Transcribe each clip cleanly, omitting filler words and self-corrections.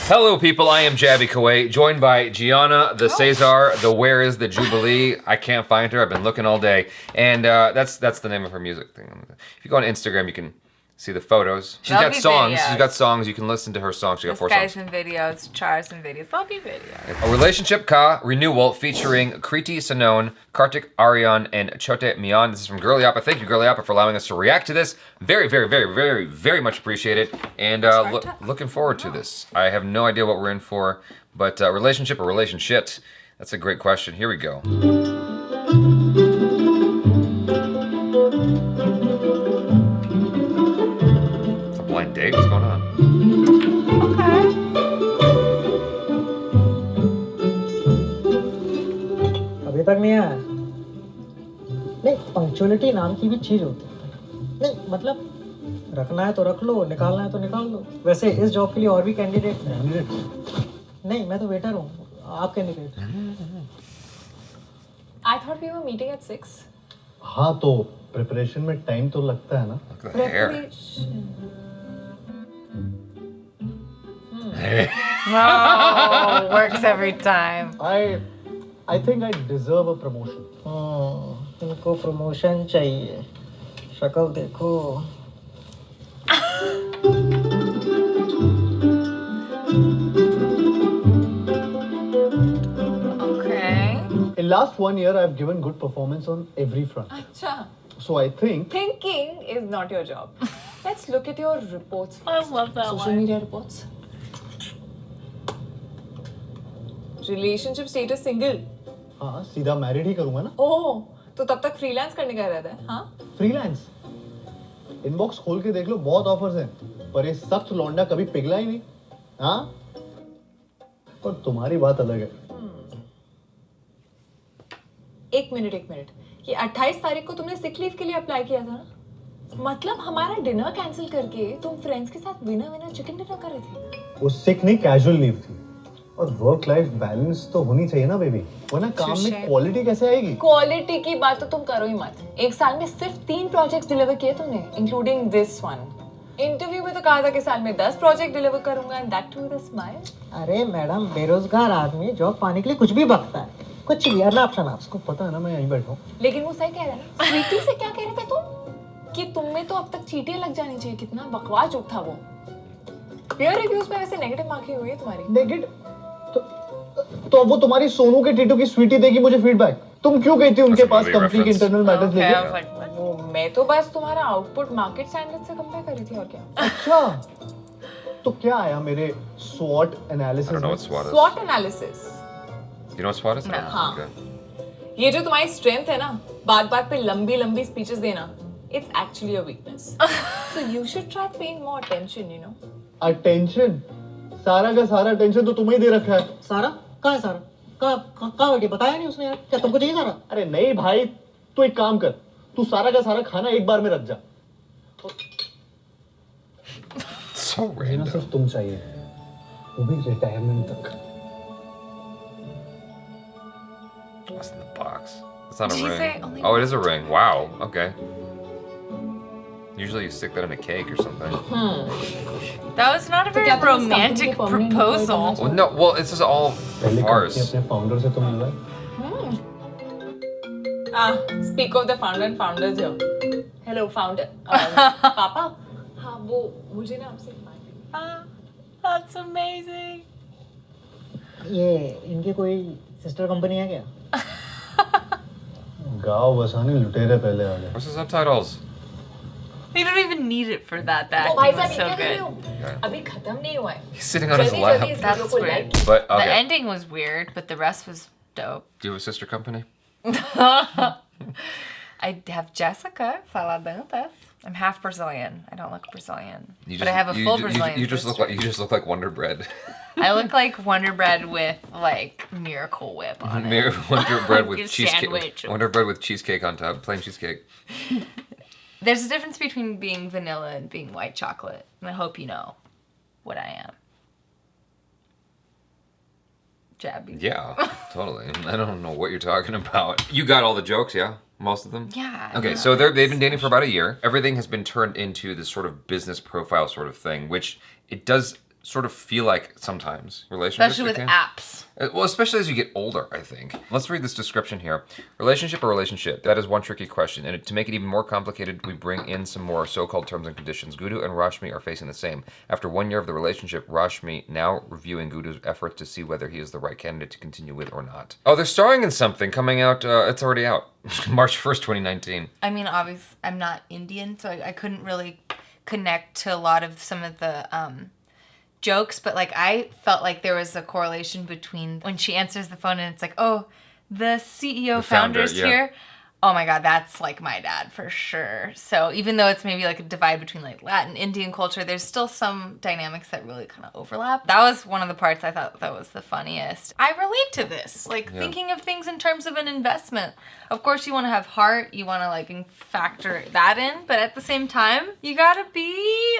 Hello, people. I am Jaby KOAY, joined by Gianna, the CEZAR, the Where is the Jubilee. I can't find her. I've been looking all day, and that's the name of her music thing. If you go on Instagram, you can see the photos. She's got songs. Videos. She's got songs. You can listen to her songs. She got 4 songs. And videos, Chars and videos, lovely videos. A relationship ka Renewal featuring Kriti Sanon, Kartik Aaryan, and Chote Miyan. This is from Girliyapa. Thank you, Girliyapa, for allowing us to react to this. Very, very, very, very, very much appreciate it. And looking forward to this. I have no idea what we're in for, but relationship or relationship? That's a great question. Here we go. It's a blind date? What's going on? Okay. अभी तक नहीं आया नहीं punctuality नाम की भी चीज होती है नहीं मतलब रखना है तो रख लो निकालना है तो निकाल लो वैसे इस जॉब के लिए और भी कैंडिडेट नहीं मैं तो वेटर हूँ आप candidate I thought we were meeting at 6. हाँ तो प्रिपरेशन में टाइम तो लगता है ना Look at the hair. Oh, works every time. I think I deserve a promotion. इनको प्रमोशन चाहिए शक्ल देखो Okay. In last 1 year, I've given good performance on every front. Acha. So I think Thinking is not your job. Let's look at your reports. I love that Social media reports. Relationship status single. हाँ सीधा married he करूँगा ना Oh, तो तब तक freelance करने का इरादा है, हाँ? फ्रीलांस इनबॉक्स खोल के देख लो बहुत ऑफर्स हैं पर ये सख्त लौंडा कभी पिघला ही नहीं हाँ पर तुम्हारी बात अलग है एक मिनट ये 28 तारीख को तुमने सिक लीव के लिए अप्लाई किया था ना मतलब हमारा डिनर कैंसिल करके तुम फ्रेंड्स के साथ विनर चिकन डिनर कर रहे थे वो सिक नहीं कैजुअल लीव थी और वर्क लाइफ बैलेंस तो होनी चाहिए ना बेबी वरना काम में क्वालिटी कैसे आएगी क्वालिटी की बात तो तुम करो ही मत एक साल में सिर्फ 3 प्रोजेक्ट्स डिलीवर किए तुमने इंक्लूडिंग दिस वन इंटरव्यू में तो कहा था कि साल में 10 प्रोजेक्ट डिलीवर करूंगा and that too with a smile अरे मैडम बेरोजगार आदमी जॉब पाने के लिए कुछ भी बकता है कुछ भी अगला ऑप्शन आप उसको पता है ना मैं यहीं बैठा हूँ लेकिन वो सही कह रहा है ना स्वीटी से क्या कह रहे थे तुम कि तुम में तो अब तक चीटियां लग जानी चाहिए कितना बकवास जोक था वो पीयर रिव्यूज में वैसे नेगेटिव मार्किंग हुई है तुम्हारी नेगेटिव तो अब वो तुम्हारी सोनू के टीटू की स्वीटी देगी मुझे फीडबैक तुम क्यों कहती हो उनके पास कंपनी के इंटरनल मैटर्स लेके वो मैं तो बस तुम्हारा आउटपुट मार्केट स्टैंडर्ड से कंपेयर कर रही थी और क्या अच्छा तो क्या आया मेरे SWOT analysis I don't know what SWOT is. SWOT analysis You know what SWOT is? No. हाँ Okay. ये जो तुम्हारी स्ट्रेंथ है ना बात पे लंबी स्पीचेस देना it's actually a weakness so you should try paying more attention you know attention सारा का सारा अटेंशन तो तुम्हें ही दे रखा है सारा कहाँ है सारा कहाँ बैठी बताया नहीं उसने यार क्या तुमको चाहिए सारा अरे नहीं भाई तू एक काम कर तू सारा का सारा खाना एक बार में रख जा So random. सिर्फ तुम चाहिए वो भी रिटायरमेंट तक What's in the box? It's not Did a you say ring. only Oh, it is a ring. Wow. Okay. Usually you stick that in a cake or something. That was not a very romantic proposal. Well, no. Well, this is all पहले farce. अपने founder से तो मिलवाए speak of the founder and founders here hello founder पापा हाँ वो मुझे ना आपसे That's amazing. ये इनकी कोई सिस्टर कंपनी है क्या गाँव बसाने लुटेरे पहले आ गए What's the subtitles? You don't even need it for that. The ओ भाई acting was साहब so ये क्या कर रहे good. हो अभी खत्म नहीं हुआ है He's sitting on his जल्दी lap. जल्दी इस वीडियो That's को weird. Like But The okay. ending was weird, but the rest was dope. Do you have a sister company? I have Jessica Faladantas. I'm half Brazilian. I don't look Brazilian, but I have a full Brazilian You just look like Wonder Bread. I look like Wonder Bread with like Miracle Whip on it. Wonder Bread with Like a cheesecake. sandwich. Wonder Bread with cheesecake on top. Plain cheesecake. There's a difference between being vanilla and being white chocolate, and I hope you know what I am. Jaby. Yeah, totally. I don't know what you're talking about. You got all the jokes, yeah? Most of them? Yeah. Okay, so they've been dating for about a year. Everything has been turned into this sort of business profile sort of thing, which it does sort of feel like sometimes relationships. Especially with can. apps. Well, especially as you get older, I think. Let's read this description here. Relationship or relationship? That is one tricky question. And to make it even more complicated, we bring in some more so-called terms and conditions. Gudu and Rashmi are facing the same. After 1 year of the relationship, Rashmi now reviewing Gudu's efforts to see whether he is the right candidate to continue with or not. Oh, they're starring in something coming out. It's already out. March 1st, 2019. I mean, obviously, I'm not Indian, so I couldn't really connect to a lot of some of the jokes, but like I felt like there was a correlation between when she answers the phone and it's like, oh, the CEO founder's here. Oh my God, that's like my dad for sure. So even though it's maybe like a divide between like Latin, Indian culture, there's still some dynamics that really kind of overlap. That was one of the parts I thought that was the funniest. I relate to this, like thinking of things in terms of an investment. Of course you want to have heart, you want to like factor that in, but at the same time, you gotta be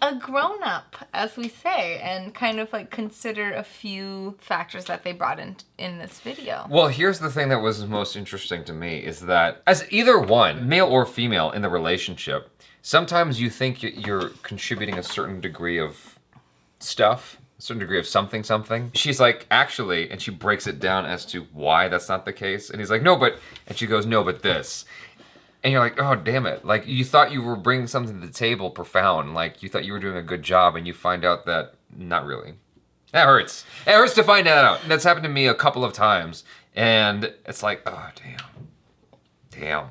a grown-up, as we say, and kind of like consider a few factors that they brought in this video. Well, here's the thing that was most interesting to me is that as either one, male or female in the relationship, sometimes you think you're contributing a certain degree of stuff, a certain degree of something. She's like, actually, and she breaks it down as to why that's not the case. And he's like, no, but, and she goes, no, but this. And you're like, oh, damn it. Like, you thought you were bringing something to the table profound. Like, you thought you were doing a good job, and you find out that not really. That hurts. It hurts to find that out. That's happened to me a couple of times. And it's like, oh, damn.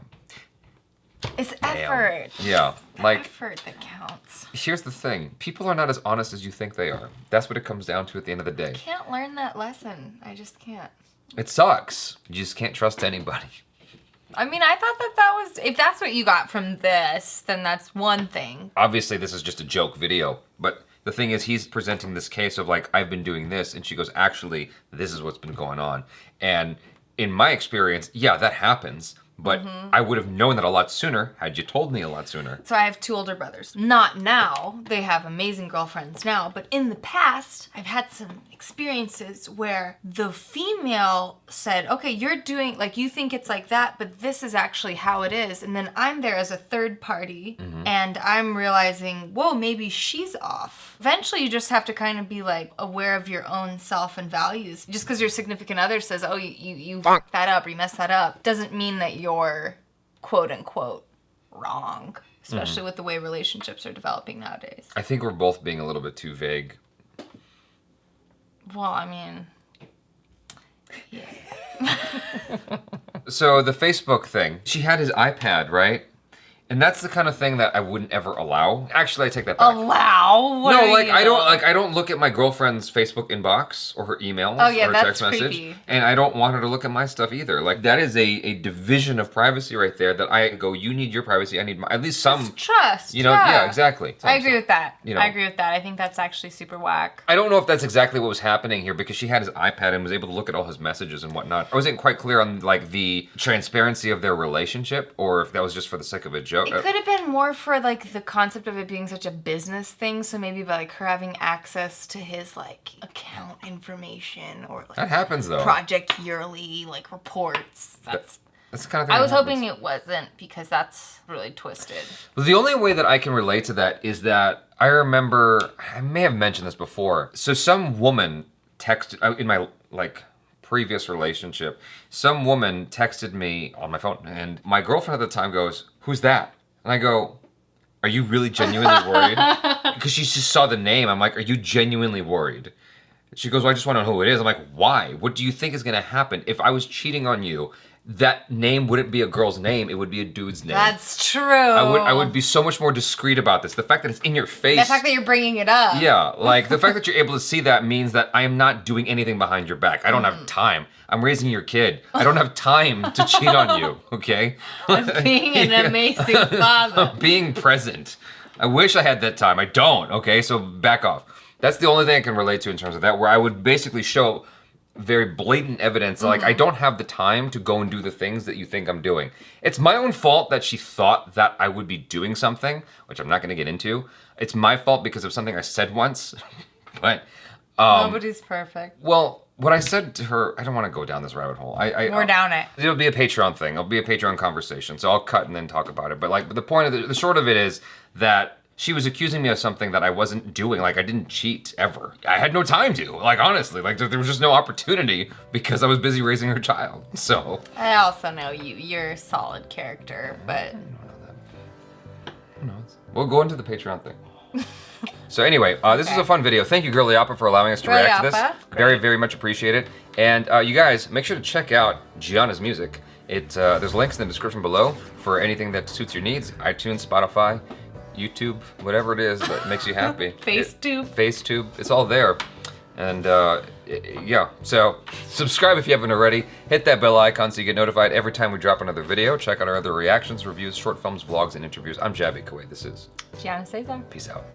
It's effort. Yeah. Like, effort that counts. Here's the thing. People are not as honest as you think they are. That's what it comes down to at the end of the day. I can't learn that lesson. I just can't. It sucks. You just can't trust anybody. I mean, I thought that was, if that's what you got from this, then that's one thing. Obviously, this is just a joke video, but the thing is, he's presenting this case of like, I've been doing this, and she goes, actually, this is what's been going on. And in my experience, yeah, that happens, but I would have known that a lot sooner had you told me a lot sooner. So I have 2 older brothers. Not now. They have amazing girlfriends now. But in the past, I've had some experiences where the female said, okay, you're doing, like, you think it's like that, but this is actually how it is. And then I'm there as a third party, and I'm realizing, whoa, maybe she's off. Eventually, you just have to kind of be, like, aware of your own self and values. Just because your significant other says, oh, you fucked that up or you messed that up, doesn't mean that you're quote-unquote wrong, especially with the way relationships are developing nowadays. I think we're both being a little bit too vague. Well, I mean, yeah. So the Facebook thing, she had his iPad, right? And that's the kind of thing that I wouldn't ever allow. Actually, I take that back. Allow? What No, are like you? I don't look at my girlfriend's Facebook inbox or her emails or that's text message. creepy. And I don't want her to look at my stuff either. Like, that is a division of privacy right there that I go, you need your privacy, I need my, at least some. It's trust. You know, yeah, exactly. I agree with that. You know. I agree with that. I think that's actually super whack. I don't know if that's exactly what was happening here because she had his iPad and was able to look at all his messages and whatnot. I wasn't quite clear on like the transparency of their relationship or if that was just for the sake of a joke. It could have been more for like the concept of it being such a business thing. So maybe by like her having access to his like account information or like That happens though. project yearly like reports. That's the kind of thing I was that happens. hoping it wasn't because that's really twisted. Well, the only way that I can relate to that is that I remember, I may have mentioned this before. So some woman texted, in my like previous relationship, some woman texted me on my phone and my girlfriend at the time goes, who's that? And I go, are you really genuinely worried? Because she just saw the name. I'm like, are you genuinely worried? She goes, well, I just want to know who it is. I'm like, why? What do you think is going to happen? If I was cheating on you, that name wouldn't be a girl's name. It would be a dude's name. That's true. I would be so much more discreet about this. The fact that it's in your face. The fact that you're bringing it up. Yeah, like the fact that you're able to see that means that I am not doing anything behind your back. I don't have time. I'm raising your kid. I don't have time to cheat on you, okay? Being an amazing father. Being present. I wish I had that time. I don't, okay? So back off. That's the only thing I can relate to in terms of that, where I would basically show very blatant evidence, like I don't have the time to go and do the things that you think I'm doing. It's my own fault that she thought that I would be doing something, which I'm not gonna get into. It's my fault because of something I said once, but Nobody's perfect. well, what I said to her, I don't want to go down this rabbit hole. We're down it. It'll be a Patreon thing. It'll be a Patreon conversation. So I'll cut and then talk about it. But like, the point of the short of it is that she was accusing me of something that I wasn't doing. Like, I didn't cheat ever. I had no time to, like, honestly. Like, there was just no opportunity because I was busy raising her child. So. I also know you. You're a solid character, but. Who knows? We'll go into the Patreon thing. So anyway, this is a fun video. Thank you, Girliyapa, for allowing us to react to this. Girliyapa, Very, very much appreciate it. And you guys, make sure to check out GIANNA's music. There's links in the description below for anything that suits your needs. iTunes, Spotify, YouTube, whatever it is that makes you happy. Facetube, it's all there. And yeah, so subscribe if you haven't already. Hit that bell icon so you get notified every time we drop another video. Check out our other reactions, reviews, short films, vlogs, and interviews. I'm Jaby KOAY. This is Gianna CEZAR. Peace out.